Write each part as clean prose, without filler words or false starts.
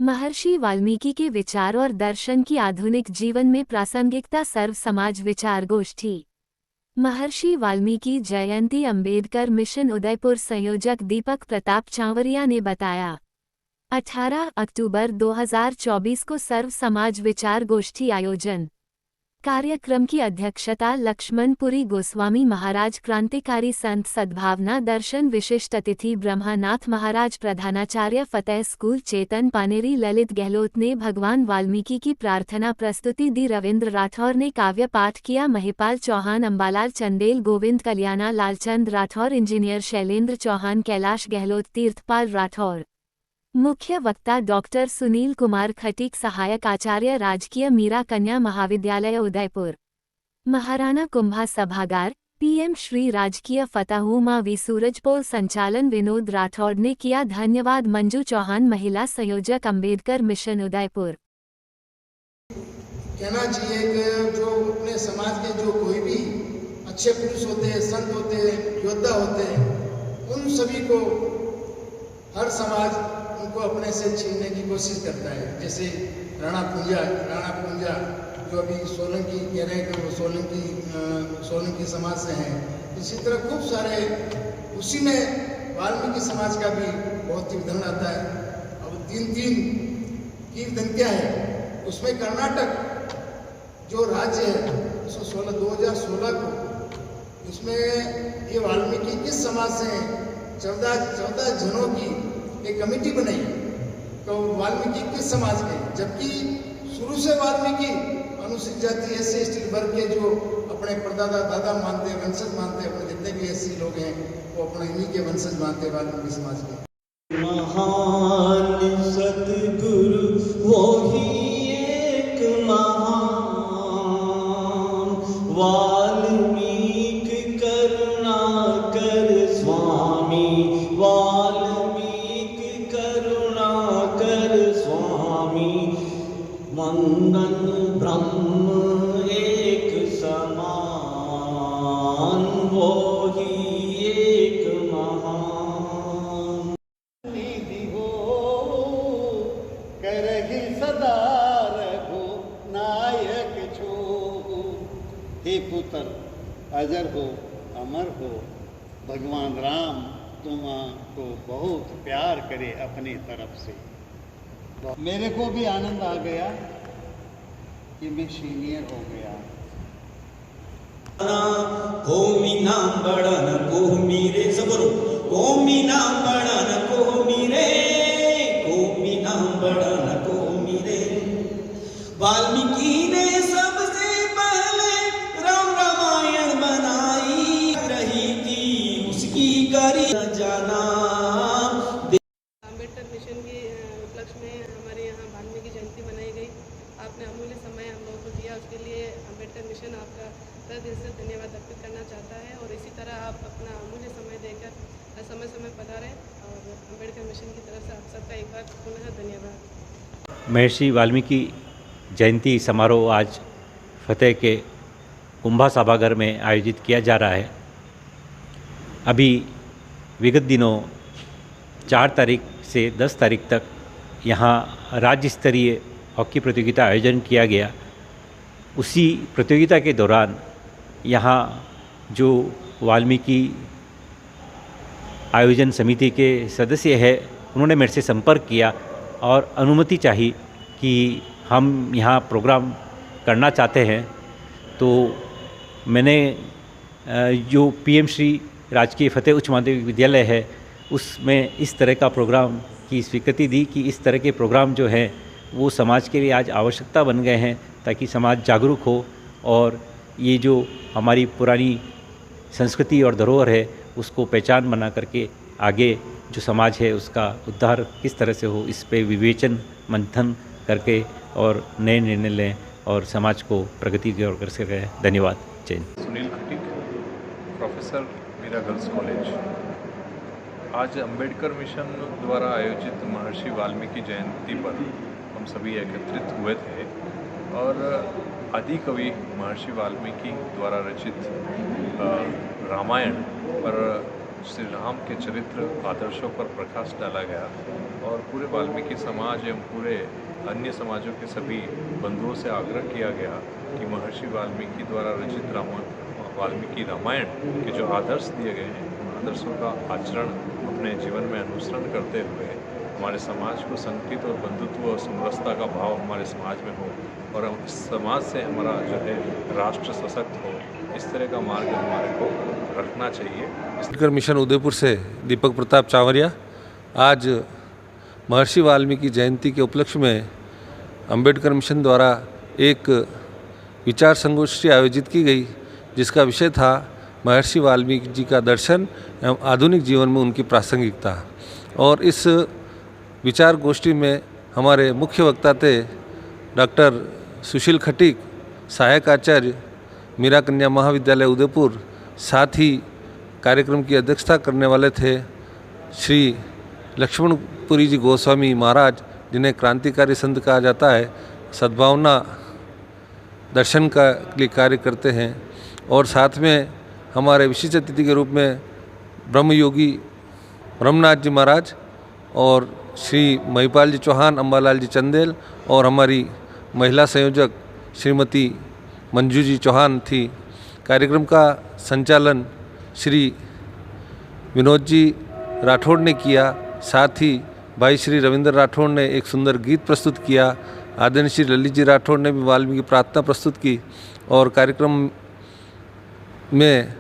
महर्षि वाल्मीकि के विचार और दर्शन की आधुनिक जीवन में प्रासंगिकता सर्व समाज विचार गोष्ठी। महर्षि वाल्मीकि जयंती अंबेडकर मिशन उदयपुर संयोजक दीपक प्रताप चांवरिया ने बताया। 18 अक्टूबर 2024 को सर्व समाज विचार गोष्ठी आयोजन। कार्यक्रम की अध्यक्षता लक्ष्मणपुरी गोस्वामी महाराज, क्रांतिकारी संत सद्भावना दर्शन, विशिष्ट अतिथि ब्रह्मानाथ महाराज, प्रधानाचार्य फतेह स्कूल चेतन पानेरी, ललित गहलोत ने भगवान वाल्मीकि की प्रार्थना प्रस्तुति दी, रविंद्र राठौर ने काव्य पाठ किया, महिपाल चौहान, अंबालाल चंदेल, गोविंद कल्याणा, लालचंद राठौर, इंजीनियर शैलेंद्र चौहान, कैलाश गहलोत, तीर्थपाल राठौर। मुख्य वक्ता डॉक्टर सुनील कुमार खटीक, सहायक आचार्य राजकीय मीरा कन्या महाविद्यालय उदयपुर। महाराणा कुंभा सभागार, पीएम श्री राजकीय फतहू मावी सूरजपोल, संचालन विनोद राठौड़ ने किया। धन्यवाद मंजू चौहान, महिला संयोजक अंबेडकर मिशन उदयपुर। कहना चाहिए कि जो अपने समाज के जो कोई भी अच्छे पुरुष होते हैं, संत होते हैं, योद्धा होते हैं, उन सभी को हर समाज उनको अपने से छीनने की कोशिश करता है। जैसे राणा पूंजा जो अभी सोलंकी कह रहे हैं कि वो सोलंकी समाज से हैं। इसी तरह खूब सारे, उसी में वाल्मीकि समाज का भी बहुत योगदान आता है। अब तीन कीर्तन क्या है, उसमें कर्नाटक जो राज्य है उसमें 2016 को इसमें ये वाल्मीकि किस समाज से हैं, 14 जनों की एक कमेटी बनाई। तो वाल्मीकि किस समाज के, जबकि शुरू से वाल्मीकि अनुसूचित जाति SC/ST वर्ग के जो अपने परदादा दादा मानते हैं, वंशज मानते हैं, अपने जितने भी SC लोग हैं वो अपने इन्हीं के वंशज मानते हैं, वाल्मीकि समाज के। महान सतगुरु वो ही एक महान, वाल्मीकि करुणाकर स्वामी, वाल्मीकि करुणाकर स्वामी, मंगन ब्रह्म एक समान, वो ही एक महान। निधि हो करहि सदा रघु नायक छो। हे पुत्र अजर हो, अमर हो, भगवान राम तुमको बहुत प्यार करे अपनी तरफ से। मेरे को भी आनंद आ गया कि मैं सीनियर हो गया। कोमी नाम बड़ा न कोमी रे, सबरो कोमी नाम बड़ा न कोमी रे, कोमी नाम बड़ा न कोमी रे। वाल्मीकि ने सबसे पहले रामायण बनाई, रही थी उसकी करी जाना। अंबेडकर मिशन के उपलक्ष्य में हमारे यहाँ वाल्मीकि जयंती मनाई गई। आपने अमूल्य समय हम लोगों को दिया, उसके लिए अंबेडकर मिशन आपका तहे दिल से धन्यवाद अर्पित करना चाहता है। और इसी तरह आप अपना अमूल्य समय देकर समय पधारें, और अंबेडकर मिशन की तरफ से आप सबका एक बार पुनः धन्यवाद। महर्षि वाल्मीकि जयंती समारोह आज फतेह के कुंभा सभागार में आयोजित किया जा रहा है। अभी विगत दिनों 4 तारीख से 10 तारीख तक यहाँ राज्य स्तरीय हॉकी प्रतियोगिता आयोजन किया गया। उसी प्रतियोगिता के दौरान यहाँ जो वाल्मीकि आयोजन समिति के सदस्य हैं, उन्होंने मेरे से संपर्क किया और अनुमति चाही कि हम यहाँ प्रोग्राम करना चाहते हैं। तो मैंने जो पीएम श्री राजकीय फतेह उच्च माध्यमिक विद्यालय है, उसमें इस तरह का प्रोग्राम की स्वीकृति दी कि इस तरह के प्रोग्राम जो हैं वो समाज के लिए आज आवश्यकता बन गए हैं, ताकि समाज जागरूक हो और ये जो हमारी पुरानी संस्कृति और धरोहर है उसको पहचान बना करके आगे जो समाज है उसका उद्धार किस तरह से हो, इस पे विवेचन मंथन करके और नए निर्णय लें और समाज को प्रगति की ओर कर सकें। धन्यवाद। Jain Sunil Khatik, professor Meera girls college. आज अंबेडकर मिशन द्वारा आयोजित महर्षि वाल्मीकि जयंती पर हम सभी एकत्रित हुए थे और आदि कवि महर्षि वाल्मीकि द्वारा रचित रामायण पर श्री राम के चरित्र आदर्शों पर प्रकाश डाला गया और पूरे वाल्मीकि समाज एवं पूरे अन्य समाजों के सभी बंधुओं से आग्रह किया गया कि महर्षि वाल्मीकि द्वारा रचित वाल्मीकि रामायण के जो आदर्श दिए गए हैं उन आदर्शों का आचरण अपने जीवन में अनुसरण करते हुए हमारे समाज को संगठित और बंधुत्व और समरसता का भाव हमारे समाज में हो और हम इस समाज से हमारा जो है राष्ट्र सशक्त हो, इस तरह का मार्ग हमारे को रखना चाहिए। अम्बेडकर मिशन उदयपुर से दीपक प्रताप चावरिया। आज महर्षि वाल्मीकि जयंती के उपलक्ष्य में अम्बेडकर मिशन द्वारा एक विचार संगोष्ठी आयोजित की गई, जिसका विषय था महर्षि वाल्मीकि जी का दर्शन एवं आधुनिक जीवन में उनकी प्रासंगिकता। और इस विचार गोष्ठी में हमारे मुख्य वक्ता थे डॉक्टर सुशील खटीक, सहायक आचार्य मीरा कन्या महाविद्यालय उदयपुर। साथ ही कार्यक्रम की अध्यक्षता करने वाले थे श्री लक्ष्मणपुरी जी गोस्वामी महाराज, जिन्हें क्रांतिकारी संत कहा जाता है, सद्भावना दर्शन का लिए कार्य करते हैं। और साथ में हमारे विशिष्ट अतिथि के रूप में ब्रह्मयोगी ब्रह्मनाथ जी महाराज और श्री महिपाल जी चौहान, अम्बालाल जी चंदेल और हमारी महिला संयोजक श्रीमती मंजू जी चौहान थी। कार्यक्रम का संचालन श्री विनोद जी राठौड़ ने किया। साथ ही भाई श्री रविंद्र राठौड़ ने एक सुंदर गीत प्रस्तुत किया। आदरणीय श्री ललित जी राठौड़ ने भी वाल्मीकि प्रार्थना प्रस्तुत की। और कार्यक्रम में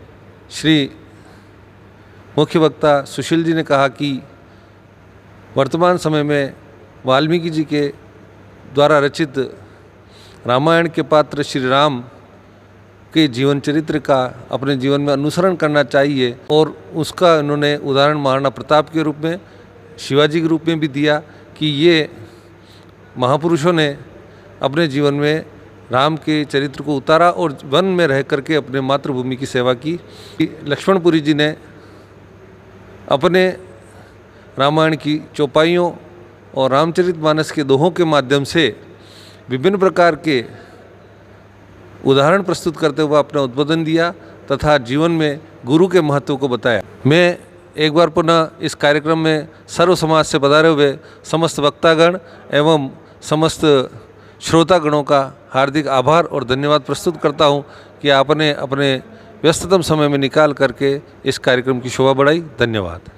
श्री मुख्य वक्ता सुशील जी ने कहा कि वर्तमान समय में वाल्मीकि जी के द्वारा रचित रामायण के पात्र श्री राम के जीवन चरित्र का अपने जीवन में अनुसरण करना चाहिए। और उसका उन्होंने उदाहरण महाराणा प्रताप के रूप में, शिवाजी के रूप में भी दिया कि ये महापुरुषों ने अपने जीवन में राम के चरित्र को उतारा और वन में रह करके अपने मातृभूमि की सेवा की। लक्ष्मणपुरी जी ने अपने रामायण की चौपाइयों और रामचरितमानस के दोहों के माध्यम से विभिन्न प्रकार के उदाहरण प्रस्तुत करते हुए अपना उद्बोधन दिया तथा जीवन में गुरु के महत्व को बताया। मैं एक बार पुनः इस कार्यक्रम में सर्व समाज से पधारे हुए समस्त वक्तागण एवं समस्त श्रोतागणों का हार्दिक आभार और धन्यवाद प्रस्तुत करता हूं कि आपने अपने व्यस्ततम समय में निकाल करके इस कार्यक्रम की शोभा बढ़ाई। धन्यवाद।